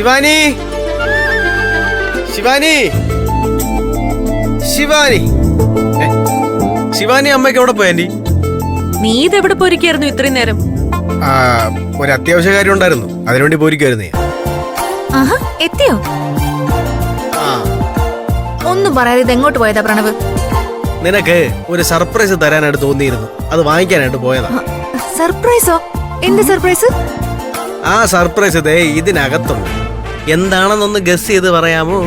ശിവാനി ശിവാനി ശിവാനി ശിവാനി അമ്മയ്ക്ക് എവിടെ പോയി ആന്റി? നീ ഇതെവിടെ പോയിരിക്കായിരുന്നു ഇത്രയും നേരം? ഒരു അത്യാവശ്യ കാര്യം ഉണ്ടായിരുന്നു, അതിനുവേണ്ടി പോയിരിക്കുവായിരുന്നു. എത്തിയോ? ഒന്നും പറയാതെ ഇത് എങ്ങോട്ട് പോയതാ പ്രണവ്? നിനക്ക് ഒരു സർപ്രൈസ് തരാനായിട്ട് തോന്നിയിരുന്നു, അത് വാങ്ങിക്കാനായിട്ട് പോയതാ. സർപ്രൈസോ? എന്ത് സർപ്രൈസ്? ആ സർപ്രൈസ് ദേ ഇതിനകത്തുണ്ട്. എന്താണെന്നൊന്ന് ഗസ് ചെയ്ത് പറയാമോ?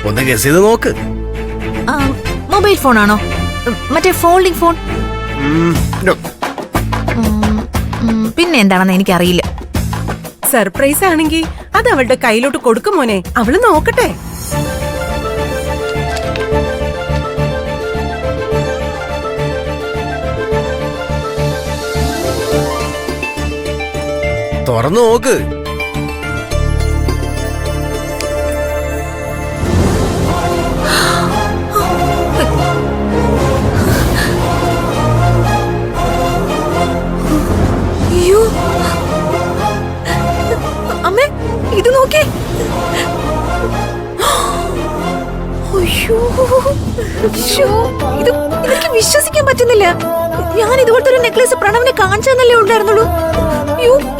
ഒന്ന് ഗസ് ചെയ്ത് നോക്ക്. മൊബൈൽ ഫോൺ ആണോ? മറ്റേ ഫോൾഡിംഗ് ഫോൺ? പിന്നെ എന്താണെന്ന് എനിക്കറിയില്ല. സർപ്രൈസ് ആണെങ്കിൽ അത് അവളുടെ കയ്യിലോട്ട് കൊടുക്കും മോനെ, അവള് നോക്കട്ടെ. തുറന്നു നോക്ക്. അമ്മേ, ഇത് നോക്കേ. ഇതെനിക്ക് വിശ്വസിക്കാൻ പറ്റുന്നില്ല. ഞാൻ ഇതുപോലത്തെ ഒരു നെക്ലേസ് പ്രണവിനെ കാണിച്ചെന്നല്ലേ ഉണ്ടായിരുന്നുള്ളൂ.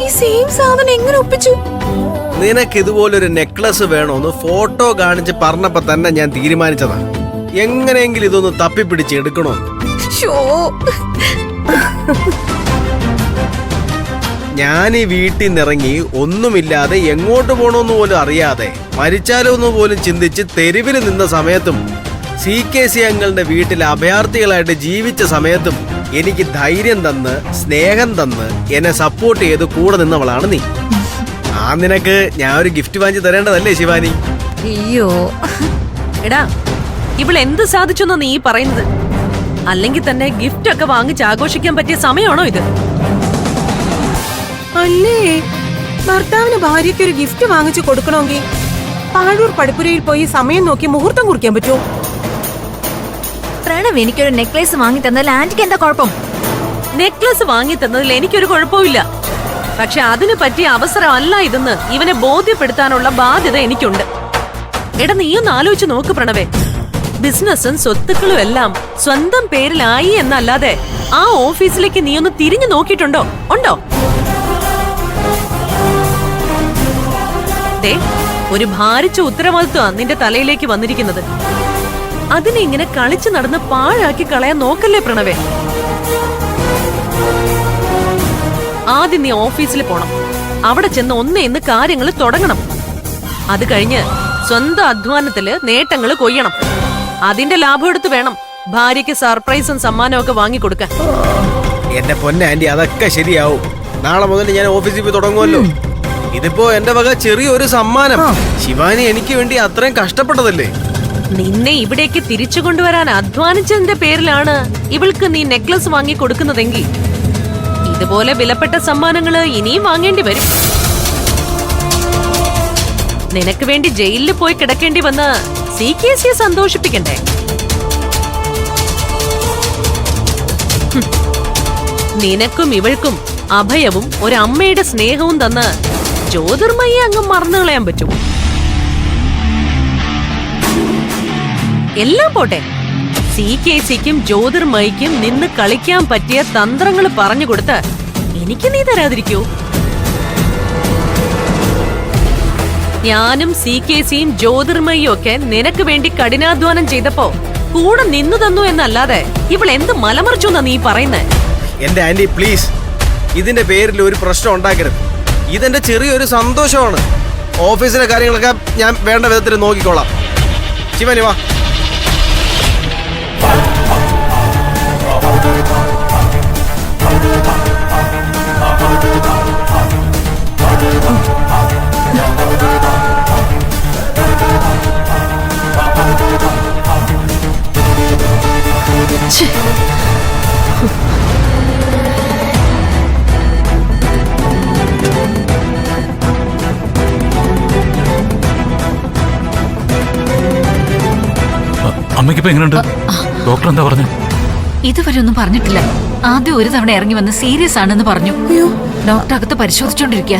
ഈ സെയിം സാധനം എങ്ങനെ ഒപ്പിച്ചു? നിനക്ക് ഇതുപോലൊരു നെക്ലസ് വേണോന്ന് ഫോട്ടോ കാണിച്ച് പറഞ്ഞപ്പോ തന്നെ ഞാൻ തീരുമാനിച്ചതാ, എങ്ങനെയെങ്കിലും ഇതൊന്ന് തപ്പിപ്പിടിച്ച് എടുക്കണോ. ഞാൻ ഈ വീട്ടിൽ നിന്നിറങ്ങി ഒന്നുമില്ലാതെ എങ്ങോട്ട് പോണോന്ന് പോലും അറിയാതെ മരിച്ചാലോ എന്ന് പോലും ചിന്തിച്ച് തെരുവിൽ നിന്ന സമയത്തും CKC അങ്ങളുടെ വീട്ടിൽ അഭയാർത്ഥികളായിട്ട് ജീവിച്ച സമയത്തും എനിക്ക് ധൈര്യം തന്ന് സ്നേഹം തന്ന് എന്നെ സപ്പോർട്ട് ചെയ്ത് കൂടെ നിന്നവളാണ് നീ. നിനക്ക് ഞാൻ ഒരു ഗിഫ്റ്റ് വാങ്ങി തരേണ്ടതല്ലേ ശിവാനി? അയ്യോ എടാ, ഇവൾ എന്ത് സാധിച്ചെന്നോ നീ പറയുന്നത്? അല്ലെങ്കിൽ തന്നെ ഗിഫ്റ്റ് ഒക്കെ വാങ്ങിച്ച് ആഘോഷിക്കാൻ പറ്റിയ സമയമാണോ ഇത്? അല്ലേ, ഭർത്താവിന് ഭാര്യയ്ക്ക് ഒരു ഗിഫ്റ്റ് വാങ്ങിച്ചു കൊടുക്കണമെങ്കിൽ പാഴൂർ പടിപ്പുരയിൽ പോയി സമയം നോക്കി മുഹൂർത്തം കുറിക്കാൻ പറ്റുമോ? പ്രണവ് എനിക്കൊരു നെക്ലേസ് വാങ്ങി തന്നതിൽ ആന്റിക്ക് എന്താ കുഴപ്പം? നെക്ലസ് വാങ്ങി തന്നതിൽ എനിക്കൊരു കുഴപ്പമില്ല. പക്ഷെ അതിന് പറ്റിയ അവസരമല്ല ഇതെന്ന് ഇവനെ ബോധ്യപ്പെടുത്താനുള്ള ബാധ്യത എനിക്കുണ്ട്. എടാ, നീയൊന്ന് ആലോചിച്ച് നോക്ക് പ്രണവേ. ബിസിനസ്സും സ്വത്തുക്കളും എല്ലാം സ്വന്തം പേരിലായി എന്നല്ലാതെ ആ ഓഫീസിലേക്ക് നീ ഒന്ന് തിരിഞ്ഞു നോക്കിയിട്ടുണ്ടോ? ഉണ്ടോ? ഒരു ഭാരിച്ച ഉത്തരവാദിത്വമാണ് നിന്റെ തലയിലേക്ക് വന്നിരിക്കുന്നത്. അതിനെ ഇങ്ങനെ കളിച്ചു നടന്ന് പാഴാക്കി കളയാൻ നോക്കല്ലേ പ്രണവേ. ആദ്യം നീ ഓഫീസിൽ പോണം. അവിടെ ചെന്ന് ഒന്നേന്ന് കാര്യങ്ങൾ തുടങ്ങണം. അത് കഴിഞ്ഞ് സ്വന്തം അധ്വാനത്തില് നേട്ടങ്ങൾ കൊയ്യണം. അതിന്റെ ലാഭം എടുത്ത് വേണം ഭാര്യയ്ക്ക് സർപ്രൈസും സമ്മാനവും ഒക്കെ വാങ്ങിക്കൊടുക്കാൻ. എന്റെ പൊന്ന ആന്റി, അതൊക്കെ ശരിയാവും. നാളെ മുതൽ ഞാൻ ഓഫീസിൽ പോയി തുടങ്ങുമല്ലോ. ഇതിപ്പോ എന്റെ വക ചെറിയൊരു സമ്മാനം. ശിവാനി എനിക്ക് വേണ്ടി അത്രയും കഷ്ടപ്പെട്ടതല്ലേ. നിന്നെ ഇവിടേക്ക് തിരിച്ചു കൊണ്ടുവരാൻ അധ്വാനിച്ചതിന്റെ പേരിലാണ് ഇവൾക്ക് നീ നെക്ലസ് വാങ്ങി കൊടുക്കുന്നതെങ്കിൽ ഇതുപോലെ വിലപ്പെട്ട സമ്മാനങ്ങള് ഇനിയും വാങ്ങേണ്ടി വരും. നിനക്ക് വേണ്ടി ജയിലിൽ പോയി കിടക്കേണ്ടി വന്ന് CKC സന്തോഷിപ്പിക്കണ്ടേ? നിനക്കും ഇവൾക്കും അഭയവും ഒരമ്മയുടെ സ്നേഹവും തന്ന് ജ്യോതിർമയെ അങ്ങ് മറന്നു കളയാൻ പറ്റുമോ? എല്ലാം പോട്ടെ, CKCക്കും ജ്യോതിർമയ്ക്കും നിന്ന് കളിക്കാൻ പറ്റിയ തന്ത്രങ്ങൾ പറഞ്ഞു കൊടുത്ത് എനിക്ക് നീ തരാതിരിക്കൂ? ഞാനും CKCയും ജ്യോതിർമയും ഒക്കെ നിനക്ക് വേണ്ടി കഠിനാധ്വാനം ചെയ്തപ്പോ കൂടെ നിന്നു തന്നു എന്നല്ലാതെ ഇവൾ എന്ത് മലമറിച്ചു എന്നാ നീ പറയുന്നേ? എന്റെ ആന്റി പ്ലീസ്, ഇതിന്റെ പേരിൽ ഒരു പ്രശ്നം ഉണ്ടാക്കരുത്. ഇതെന്റെ ചെറിയൊരു സന്തോഷമാണ്. ഓഫീസിലെ കാര്യങ്ങളൊക്കെ ഞാൻ വേണ്ട വിധത്തിൽ നോക്കിക്കോളാം. ശിവാനി വാ. അമ്മയ്ക്കിപ്പോ എങ്ങനെയുണ്ട്? ഡോക്ടർ എന്താ പറഞ്ഞു? ഇതുവരെ ഒന്നും പറഞ്ഞിട്ടില്ല. ആദ്യം ഒരു തവണ ഇറങ്ങി വന്ന് സീരിയസ് ആണെന്ന് പറഞ്ഞു. ഡോക്ടർ അകത്ത് പരിശോധിച്ചോണ്ടിരിക്കുക.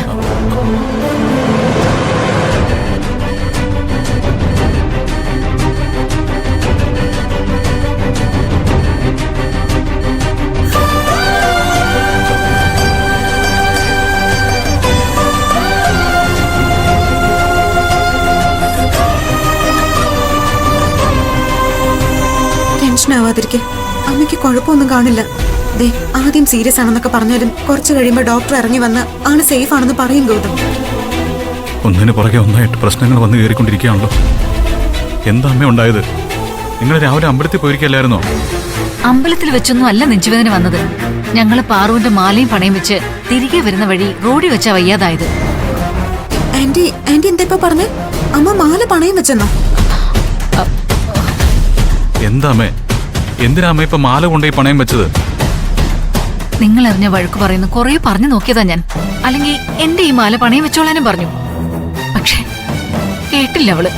ടെൻഷനാവാതിരിക്കെ, അമ്മയ്ക്ക് കുഴപ്പമൊന്നും കാണില്ല. ദേ, ആദ്യം സീരിയസ് ആണെന്നൊക്കെ പറഞ്ഞാലും കുറച്ച് കഴിയുമ്പോൾ ഡോക്ടർ ഇറങ്ങി വന്ന് ആണ് സേഫ് ആണെന്ന് പറയും ഗൗതം. ഒന്നിന് പുറകെ ഒന്നായിട്ട് പ്രശ്നങ്ങൾ വന്ന് കയറിക്കൊണ്ടിരിക്കുകയാണല്ലോ. എന്താ അമ്മ ഉണ്ടായത്? നിങ്ങൾ രാവിലെ അമ്പലത്തിൽ പോയിരിക്കല്ലായിരുന്നോ? അമ്പലത്തിൽ വെച്ചൊന്നും അല്ല നെഞ്ചുവേദന വന്നത്. ഞങ്ങള് പാറുവിന്റെ മാലയും പണയം വെച്ച് തിരികെ വരുന്ന വഴി റോഡിൽ വെച്ചാ വയ്യാതായത്. ആന്റി എന്താ ഇപ്പൊ പറഞ്ഞേ? അമ്മ മാല പണയം വെച്ചെന്നോ? എന്താ അമ്മേ, എന്തിനാ അമ്മ ഇപ്പൊ മാല കൊണ്ടുപോയി പണയം വെച്ചത്? നിങ്ങൾ അറിഞ്ഞ വഴക്ക് പറയുന്നു കുറെ പറഞ്ഞു നോക്കിയതാ ഞാൻ. അല്ലെങ്കിൽ എന്റെ ഈ മാല പണയം വെച്ചോളാനും പറഞ്ഞു. പക്ഷെ കേട്ടില്ല അവള്.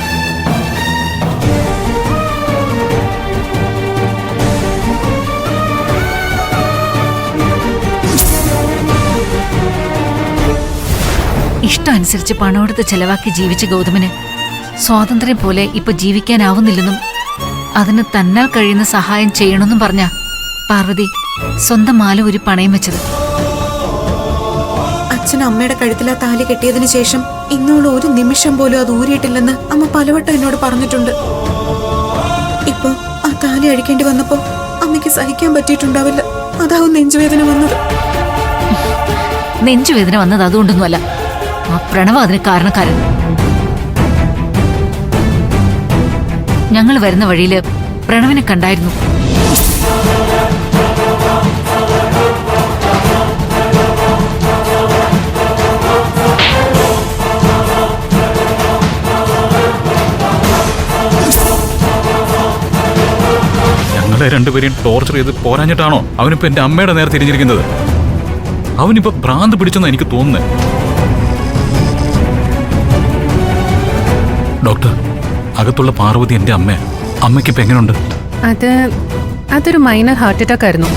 ഇഷ്ടം അനുസരിച്ച് പണമെടുത്ത് ചെലവാക്കി ജീവിച്ച ഗൗതമന് സ്വാതന്ത്ര്യം പോലെ ഇപ്പൊ ജീവിക്കാനാവുന്നില്ലെന്നും അതിന് തന്നാൽ കഴിയുന്ന സഹായം ചെയ്യണമെന്നും പറഞ്ഞ പാർവതി സ്വന്തം മാല ഒരു പണയം വെച്ചത്. അച്ഛൻ അമ്മയുടെ കഴുത്തിലാ താലി കെട്ടിയതിനു ശേഷം ഇന്നോളം ഒരു നിമിഷം പോലും അത് ഊരിയിട്ടില്ലെന്ന് അമ്മ പലവട്ടം എന്നോട് പറഞ്ഞിട്ടുണ്ട്. ഇപ്പൊ ആ താലി അഴിക്കേണ്ടി വന്നപ്പോ അമ്മയ്ക്ക് സഹിക്കാൻ പറ്റിയിട്ടുണ്ടാവില്ല. അതാവും നെഞ്ചുവേദന വന്നത്. നെഞ്ചുവേദന വന്നത് അതുകൊണ്ടൊന്നുമല്ല, ആ പ്രണവ അതിന് കാരണക്കാരൻ. ഞങ്ങൾ വരുന്ന വഴിയില് പ്രണവിനെ കണ്ടായിരുന്നു. ഞങ്ങളെ രണ്ടുപേരെയും ടോർച്ചർ ചെയ്ത് പോരാഞ്ഞിട്ടാണോ അവനിപ്പോ എന്റെ അമ്മയുടെ നേരെ തിരിഞ്ഞിരിക്കുന്നത്? അവനിപ്പോ ഭ്രാന്ത് പിടിച്ചെന്നാ എനിക്ക് തോന്നുന്നത്. ഡോക്ടർ, അകത്തുള്ള പാർവതി എന്റെ അമ്മ. അമ്മയ്ക്കിപ്പോ എങ്ങനെയുണ്ട്? അതൊരു മൈനർ ഹാർട്ട് അറ്റാക്ക് ആയിരുന്നു.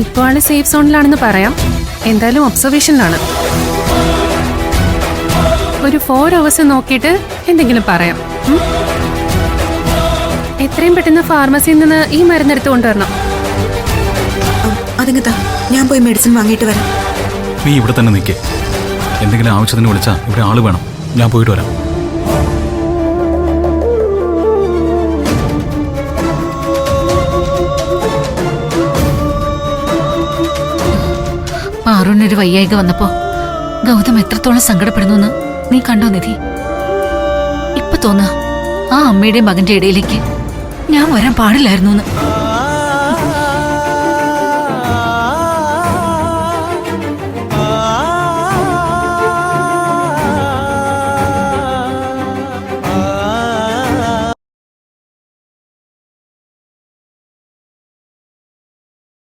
ഇപ്പോൾ ആള് സേഫ് സോണിലാണെന്ന് പറയാം. എന്തായാലും ഒബ്സർവേഷനിലാണ്. ഒരു 4 hours നോക്കിയിട്ട് എന്തെങ്കിലും പറയാം. എത്രയും പെട്ടെന്ന് ഫാർമസിയിൽ നിന്ന് ഈ മരുന്നെടുത്ത് കൊണ്ടുവരണം. അതിങ്ങത്താ, ഞാൻ പോയി മെഡിസിൻ വാങ്ങിയിട്ട് വരാം. നീ ഇവിടെ തന്നെ നിൽക്കേ. എന്തെങ്കിലും ആവശ്യത്തിന് വിളിച്ചാ ഇവിടെ ആള് വേണം. ഞാൻ പോയിട്ട് വരാം. പാറുവിനൊരു വയ്യായിക വന്നപ്പോ ഗൗതം എത്രത്തോളം സങ്കടപ്പെടുന്നു നീ കണ്ടോ നിധി? ഇപ്പൊ തോന്നുക ആ അമ്മയുടെ മകന്റെ ഇടയിലേക്ക് ഞാൻ വരാൻ പാടില്ലായിരുന്നു.